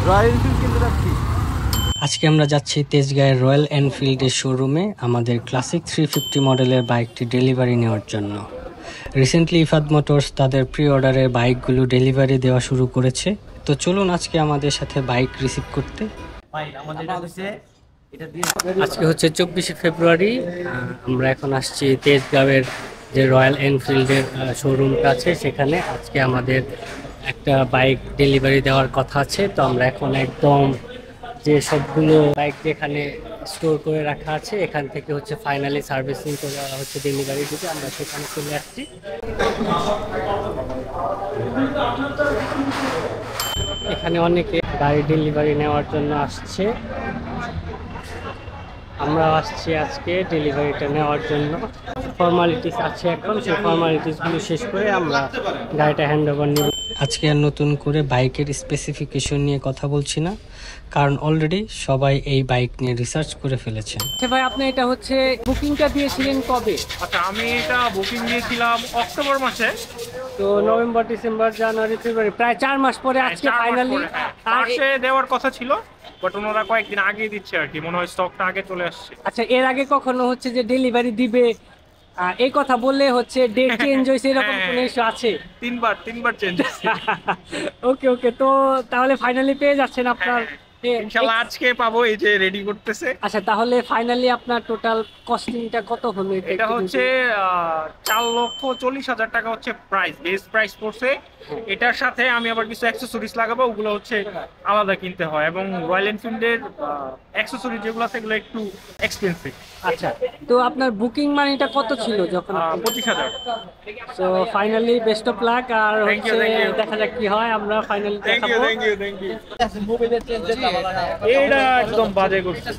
Royal Enfield কিনতে যাচ্ছি। আজকে আমরা যাচ্ছি তেজগাঁয়ের রয়্যাল এনফিল্ডের শোরুমে আমাদের ক্লাসিক 350 মডেলের বাইকটি ডেলিভারি নেওয়ার জন্য। রিসেন্টলি ইফাদ মোটরস তাদের প্রি অর্ডারের বাইকগুলো ডেলিভারি দেওয়া শুরু করেছে। তো চলুন আজকে আমাদের সাথে বাইক রিসিভ করতে। আজকে হচ্ছে 24শে ফেব্রুয়ারি। আমরা এখন আসছি তেজগাঁয়ের যে রয়্যাল এনফিল্ডের শোরুমটা আছে সেখানে। আজকে আমাদের একটা বাইক ডেলিভারি দেওয়ার কথা আছে। তো আমরা এখন একদম যে সবগুলো বাইক যেখানে স্টোর করে রাখা আছে এখান থেকে হচ্ছে ফাইনালি সার্ভিসিং করে হচ্ছে ডেলিভারি দিতে আমরা সেখানে চলে আসছি। এখানে অনেকে গাড়ি ডেলিভারি নেওয়ার জন্য আসছে, আমরা আসছি আজকে ডেলিভারিটা নেওয়ার জন্য। ফর্মালিটিস আছে, এখন সেই ফর্মালিটিসগুলো শেষ করে আমরা গাড়িটা হ্যান্ড ওভার নিব। আজকে আর নতুন করে বাইকের স্পেসিফিকেশন নিয়ে কথা বলছি না, কারণ অলরেডি সবাই এই বাইক নিয়ে রিসার্চ করে ফেলেছেন। আচ্ছা ভাই, আপনি এটা হচ্ছে বুকিংটা দিয়েছিলেন কবে? আচ্ছা, আমি এটা বুকিং দিয়েছিলাম অক্টোবর মাসে। তো নভেম্বর, ডিসেম্বর, জানুয়ারি, ফেব্রুয়ারি, প্রায় 4 মাস পরে আজকে ফাইনালি মার্চে দেওয়ার কথা ছিল, বাট ওনারা কয়েকদিন আগে দিচ্ছে আর কি, মনে হয় স্টকটা আগে চলে আসছে। আচ্ছা, এর আগে কখনো হচ্ছে যে ডেলিভারি দিবে এই কথা বললে হচ্ছে ডেট চেঞ্জ হয়েছে এরকম কোনো ইস্যু আছে? তিনবার চেঞ্জ হয়েছে। ওকে ওকে, তো তাহলে ফাইনালি পেয়ে যাচ্ছেন আপনার? ইনশাআল্লাহ আজকে পাবো, এই যে রেডি করতেছে। আচ্ছা, তাহলে ফাইনালি আপনার টোটাল কস্টিংটা কত হলো? এটা হচ্ছে 4,40,000 টাকা হচ্ছে প্রাইস, বেস প্রাইস পড়ছে। এটার সাথে আমি আবার কিছু অ্যাকসেসরিজ লাগাবো, ওগুলো হচ্ছে আলাদা কিনতে হয়, এবং রয়্যাল এনফিল্ডের অ্যাকসেসরিজ যেগুলো আছে এগুলো একটু এক্সপেন্সিভ। আচ্ছা, তো আপনার বুকিং মানিটা কত ছিল যখন? 25,000। So finally best of luck, আর হচ্ছে দেখা যাক কি হয়। আমরা ফাইনালি দেখাবো। Thank you. এটা একদম বাজে করছে,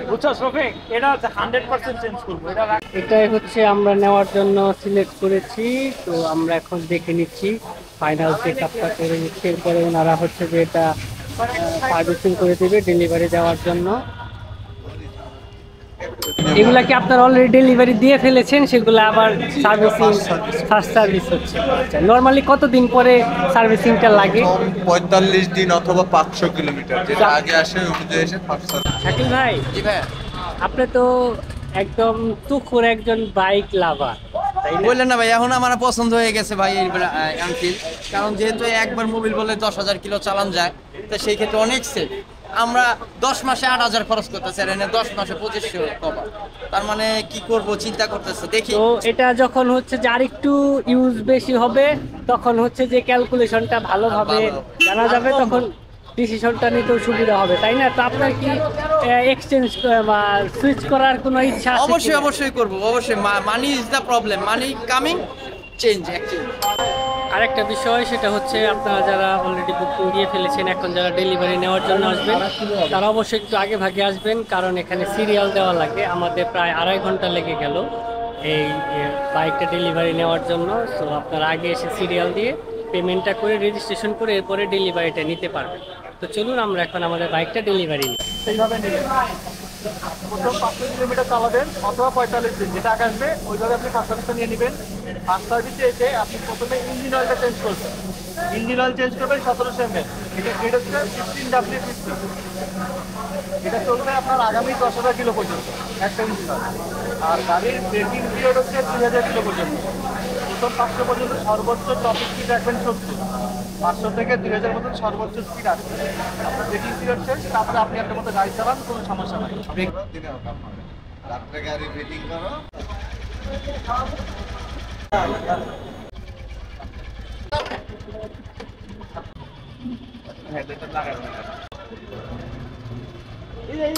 বুঝছো শফিক? এটা 100% চেঞ্জ করব। এটাই হচ্ছে আমরা নেওয়ার জন্য সিলেক্ট করেছি। তো আমরা এখন দেখে নিচ্ছি, ফাইনাল চেক আপটা করে নিচ্ছি, এরপরে ওনারা হচ্ছে যে এটা সার্ভিসিং করে দেবে ডেলিভারি দেওয়ার জন্য। এগুলা কি আপনার অলরেডি ডেলিভারি দিয়ে ফেলেছেন? সেগুলো আবার সার্ভিসিং, ফার্স্ট সার্ভিস হচ্ছে। আচ্ছা, নর্মালি কতদিন পরে সার্ভিসিংটা লাগে? 45 দিন অথবা 500 কিলোমিটার, যেটা আগে আসে অনুযায়ী এসে ফার্স্ট সার্ভিস। শাকিল ভাই, জি ভাই, আপনি তো একদম তুখোর একজন বাইক লাভার, বললেন না ভাই, এখন আমার পছন্দ হয়ে গেছে ভাই এই এনফিল্ড। কারণ যেহেতু একবার মোবিল বলে 10,000 কিলো চালান যায়, তো সেই ক্ষেত্রে অনেক সেফ। আমরা 10 মাসে 8,000 খরচ করতেছি, আর এনে 10 মাসে 2500 কভার। তার মানে কি করব চিন্তা করতেছে, দেখি। তো এটা যখন হচ্ছে যে আরেকটু ইউজ বেশি হবে, তখন হচ্ছে যে ক্যালকুলেশনটা ভালোভাবে জানা যাবে, তখন ডিসিশনটা নিতেও সুবিধা হবে, তাই না? তো আপনার কি এক্সচেঞ্জ বা সুইচ করার কোনো ইচ্ছা আছে? অবশ্যই করব, অবশ্যই। Money is the problem, money coming, change actually. আরেকটা বিষয়, সেটা হচ্ছে আপনারা যারা অলরেডি বুকিং দিয়ে ফেলেছেন, এখন যারা ডেলিভারি নেওয়ার জন্য আসবেন, তারা অবশ্যই একটু আগে ভাগে আসবেন, কারণ এখানে সিরিয়াল দেওয়া লাগে। আমাদের প্রায় 2.5 ঘন্টা লেগে গেল এই বাইকটা ডেলিভারি নেওয়ার জন্য। সো আপনারা আগে এসে সিরিয়াল দিয়ে পেমেন্টটা করে রেজিস্ট্রেশন করে এরপরে ডেলিভারিটা নিতে পারবেন। তো চলুন আমরা এখন আমাদের বাইকটা ডেলিভারি নিই। সেইভাবে নেবেন, প্রথম 500 কিলোমিটার চালাবেন অথবা 45 দিন, যেটা আগে আসবে ওইভাবে আপনি ফার্স্ট সার্ভিসটা নিয়ে নেবেন। ফার্স্ট সার্ভিসে এসে আপনি প্রথমে ইঞ্জিন অয়েলটা চেঞ্জ করবেন। ইঞ্জিন অয়েল চেঞ্জ করবেন 1700 ml। এটা গ্রেড হচ্ছে 15W50। এটা চলবে আপনার আগামী 10,000 কিলো পর্যন্ত একটা ইঞ্জিন অয়েল। আর গাড়ির ব্রেকিং পিরিয়ড হচ্ছে 2000 কিলো পর্যন্ত। প্রথম 500 পর্যন্ত সর্বোচ্চ টপ স্পিড রাখবেন 70। 500 থেকে 2000 মতো সর্বোচ্চ স্পিড আসবে। আপনার ব্রেকিং পিরিয়ড শেষ, তারপরে আপনি একটা মতো গাড়ি চালান, কোনো সমস্যা নাই। রাত্রে গাড়ি ওয়েটিং করো। এই